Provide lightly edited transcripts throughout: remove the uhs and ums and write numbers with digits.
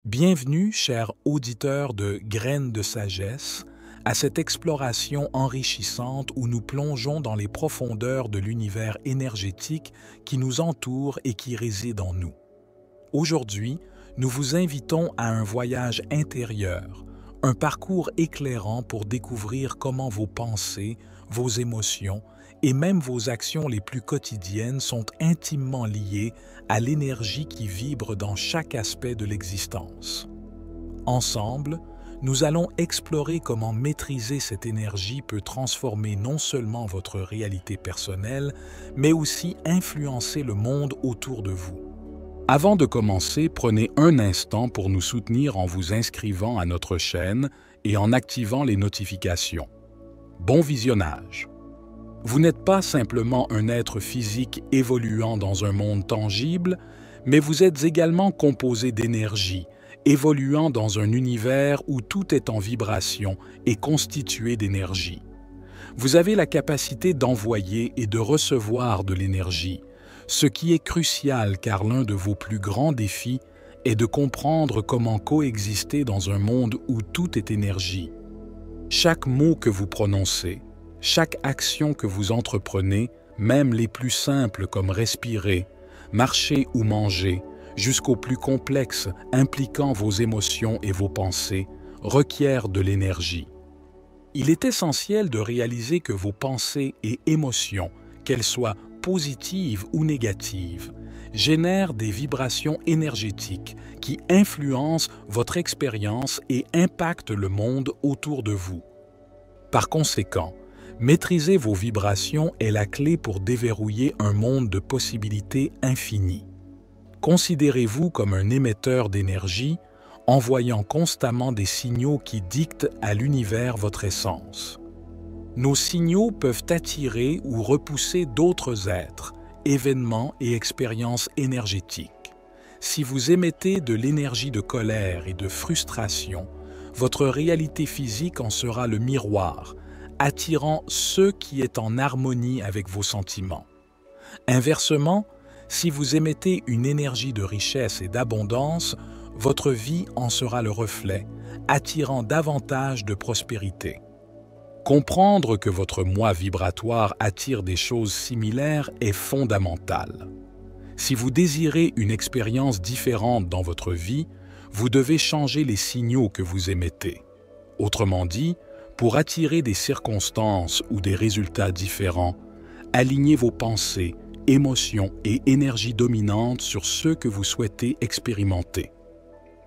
Bienvenue, chers auditeurs de Graines de sagesse, à cette exploration enrichissante où nous plongeons dans les profondeurs de l'univers énergétique qui nous entoure et qui réside en nous. Aujourd'hui, nous vous invitons à un voyage intérieur, un parcours éclairant pour découvrir comment vos pensées, vos émotions et même vos actions les plus quotidiennes sont intimement liées à l'énergie qui vibre dans chaque aspect de l'existence. Ensemble, nous allons explorer comment maîtriser cette énergie peut transformer non seulement votre réalité personnelle, mais aussi influencer le monde autour de vous. Avant de commencer, prenez un instant pour nous soutenir en vous inscrivant à notre chaîne et en activant les notifications. Bon visionnage! Vous n'êtes pas simplement un être physique évoluant dans un monde tangible, mais vous êtes également composé d'énergie, évoluant dans un univers où tout est en vibration et constitué d'énergie. Vous avez la capacité d'envoyer et de recevoir de l'énergie, ce qui est crucial car l'un de vos plus grands défis est de comprendre comment coexister dans un monde où tout est énergie. Chaque mot que vous prononcez, chaque action que vous entreprenez, même les plus simples comme respirer, marcher ou manger, jusqu'aux plus complexes impliquant vos émotions et vos pensées, requiert de l'énergie. Il est essentiel de réaliser que vos pensées et émotions, qu'elles soient positives ou négatives, génèrent des vibrations énergétiques qui influencent votre expérience et impactent le monde autour de vous. Par conséquent, maîtriser vos vibrations est la clé pour déverrouiller un monde de possibilités infinies. Considérez-vous comme un émetteur d'énergie, envoyant constamment des signaux qui dictent à l'univers votre essence. Nos signaux peuvent attirer ou repousser d'autres êtres, événements et expériences énergétiques. Si vous émettez de l'énergie de colère et de frustration, votre réalité physique en sera le miroir, attirant ce qui est en harmonie avec vos sentiments. Inversement, si vous émettez une énergie de richesse et d'abondance, votre vie en sera le reflet, attirant davantage de prospérité. Comprendre que votre moi vibratoire attire des choses similaires est fondamental. Si vous désirez une expérience différente dans votre vie, vous devez changer les signaux que vous émettez. Autrement dit, pour attirer des circonstances ou des résultats différents, alignez vos pensées, émotions et énergies dominantes sur ceux que vous souhaitez expérimenter.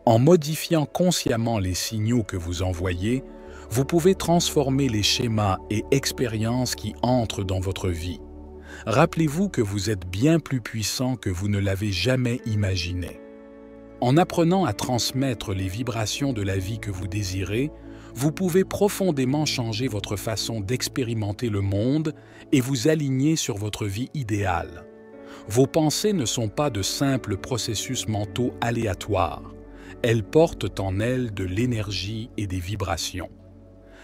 En modifiant consciemment les signaux que vous envoyez, vous pouvez transformer les schémas et expériences qui entrent dans votre vie. Rappelez-vous que vous êtes bien plus puissant que vous ne l'avez jamais imaginé. En apprenant à transmettre les vibrations de la vie que vous désirez, vous pouvez profondément changer votre façon d'expérimenter le monde et vous aligner sur votre vie idéale. Vos pensées ne sont pas de simples processus mentaux aléatoires. Elles portent en elles de l'énergie et des vibrations.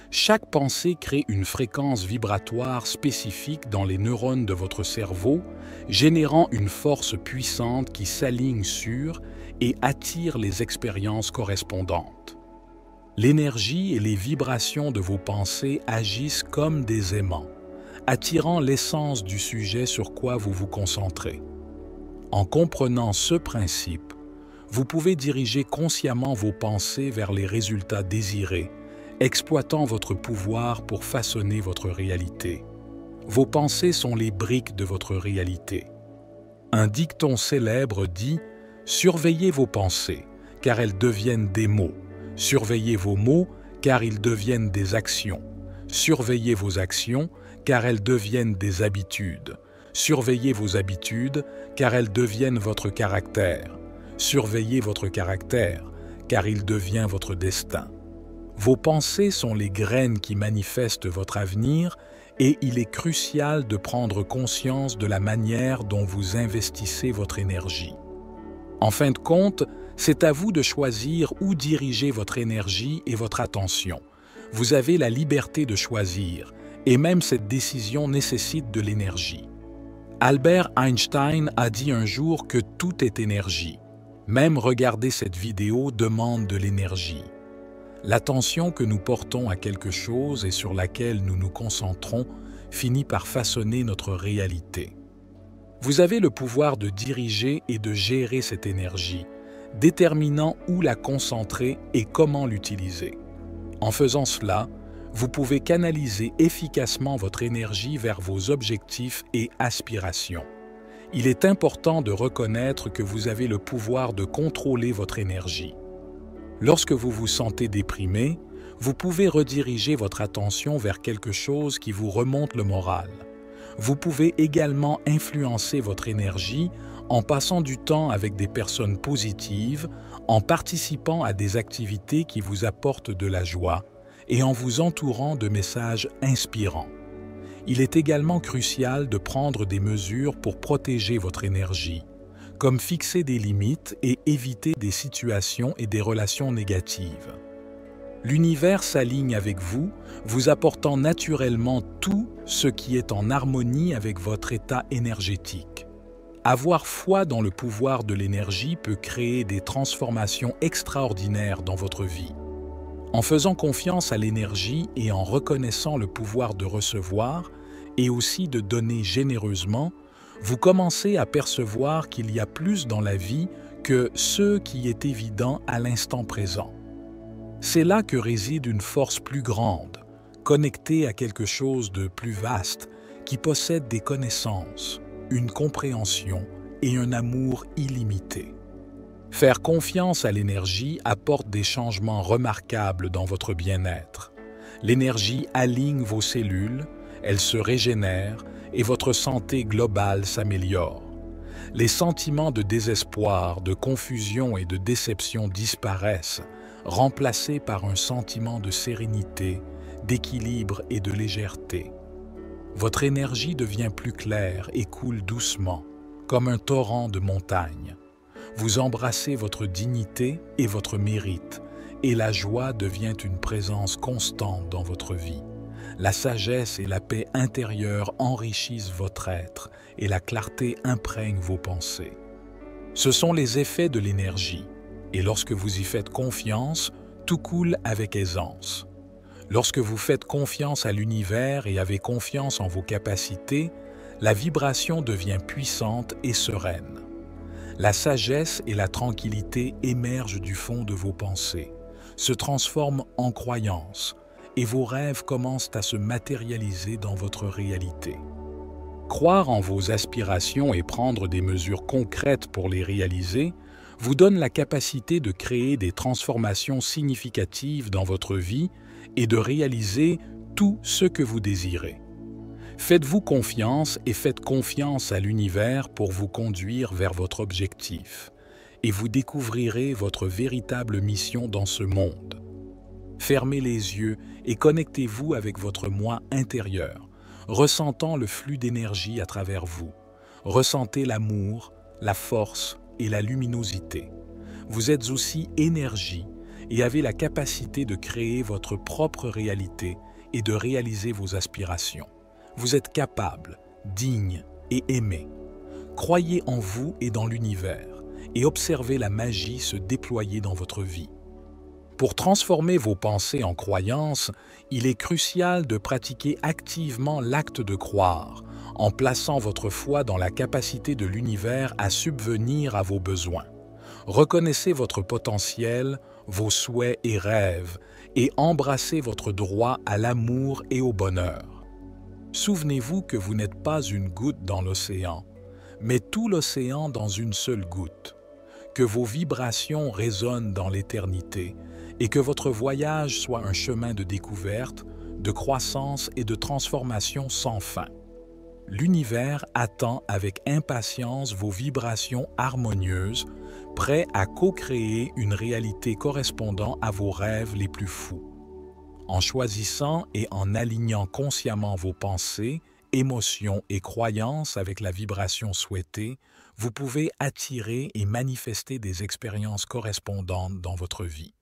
Chaque pensée crée une fréquence vibratoire spécifique dans les neurones de votre cerveau, générant une force puissante qui s'aligne sur et attire les expériences correspondantes. L'énergie et les vibrations de vos pensées agissent comme des aimants, attirant l'essence du sujet sur quoi vous vous concentrez. En comprenant ce principe, vous pouvez diriger consciemment vos pensées vers les résultats désirés, exploitant votre pouvoir pour façonner votre réalité. Vos pensées sont les briques de votre réalité. Un dicton célèbre dit « Surveillez vos pensées, car elles deviennent des mots. Surveillez vos mots, car ils deviennent des actions. Surveillez vos actions, car elles deviennent des habitudes. Surveillez vos habitudes, car elles deviennent votre caractère. Surveillez votre caractère, car il devient votre destin. » Vos pensées sont les graines qui manifestent votre avenir et il est crucial de prendre conscience de la manière dont vous investissez votre énergie. En fin de compte, c'est à vous de choisir où diriger votre énergie et votre attention. Vous avez la liberté de choisir, et même cette décision nécessite de l'énergie. Albert Einstein a dit un jour que tout est énergie. Même regarder cette vidéo demande de l'énergie. L'attention que nous portons à quelque chose et sur laquelle nous nous concentrons finit par façonner notre réalité. Vous avez le pouvoir de diriger et de gérer cette énergie, déterminant où la concentrer et comment l'utiliser. En faisant cela, vous pouvez canaliser efficacement votre énergie vers vos objectifs et aspirations. Il est important de reconnaître que vous avez le pouvoir de contrôler votre énergie. Lorsque vous vous sentez déprimé, vous pouvez rediriger votre attention vers quelque chose qui vous remonte le moral. Vous pouvez également influencer votre énergie en passant du temps avec des personnes positives, en participant à des activités qui vous apportent de la joie et en vous entourant de messages inspirants. Il est également crucial de prendre des mesures pour protéger votre énergie, comme fixer des limites et éviter des situations et des relations négatives. L'univers s'aligne avec vous, vous apportant naturellement tout ce qui est en harmonie avec votre état énergétique. Avoir foi dans le pouvoir de l'énergie peut créer des transformations extraordinaires dans votre vie. En faisant confiance à l'énergie et en reconnaissant le pouvoir de recevoir et aussi de donner généreusement, vous commencez à percevoir qu'il y a plus dans la vie que ce qui est évident à l'instant présent. C'est là que réside une force plus grande, connectée à quelque chose de plus vaste, qui possède des connaissances, une compréhension et un amour illimité. Faire confiance à l'énergie apporte des changements remarquables dans votre bien-être. L'énergie aligne vos cellules, elle se régénère et votre santé globale s'améliore. Les sentiments de désespoir, de confusion et de déception disparaissent, remplacés par un sentiment de sérénité, d'équilibre et de légèreté. Votre énergie devient plus claire et coule doucement, comme un torrent de montagne. Vous embrassez votre dignité et votre mérite, et la joie devient une présence constante dans votre vie. La sagesse et la paix intérieure enrichissent votre être, et la clarté imprègne vos pensées. Ce sont les effets de l'énergie, et lorsque vous y faites confiance, tout coule avec aisance. Lorsque vous faites confiance à l'univers et avez confiance en vos capacités, la vibration devient puissante et sereine. La sagesse et la tranquillité émergent du fond de vos pensées, se transforment en croyances, et vos rêves commencent à se matérialiser dans votre réalité. Croire en vos aspirations et prendre des mesures concrètes pour les réaliser vous donne la capacité de créer des transformations significatives dans votre vie et de réaliser tout ce que vous désirez. Faites-vous confiance et faites confiance à l'univers pour vous conduire vers votre objectif, et vous découvrirez votre véritable mission dans ce monde. Fermez les yeux et connectez-vous avec votre moi intérieur, ressentant le flux d'énergie à travers vous. Ressentez l'amour, la force et la luminosité. Vous êtes aussi énergie et avez la capacité de créer votre propre réalité et de réaliser vos aspirations. Vous êtes capable, digne et aimé. Croyez en vous et dans l'univers et observez la magie se déployer dans votre vie. Pour transformer vos pensées en croyances, il est crucial de pratiquer activement l'acte de croire, en plaçant votre foi dans la capacité de l'univers à subvenir à vos besoins. Reconnaissez votre potentiel, vos souhaits et rêves, et embrassez votre droit à l'amour et au bonheur. Souvenez-vous que vous n'êtes pas une goutte dans l'océan, mais tout l'océan dans une seule goutte, que vos vibrations résonnent dans l'éternité et que votre voyage soit un chemin de découverte, de croissance et de transformation sans fin. L'univers attend avec impatience vos vibrations harmonieuses, prêt à co-créer une réalité correspondant à vos rêves les plus fous. En choisissant et en alignant consciemment vos pensées, émotions et croyances avec la vibration souhaitée, vous pouvez attirer et manifester des expériences correspondantes dans votre vie.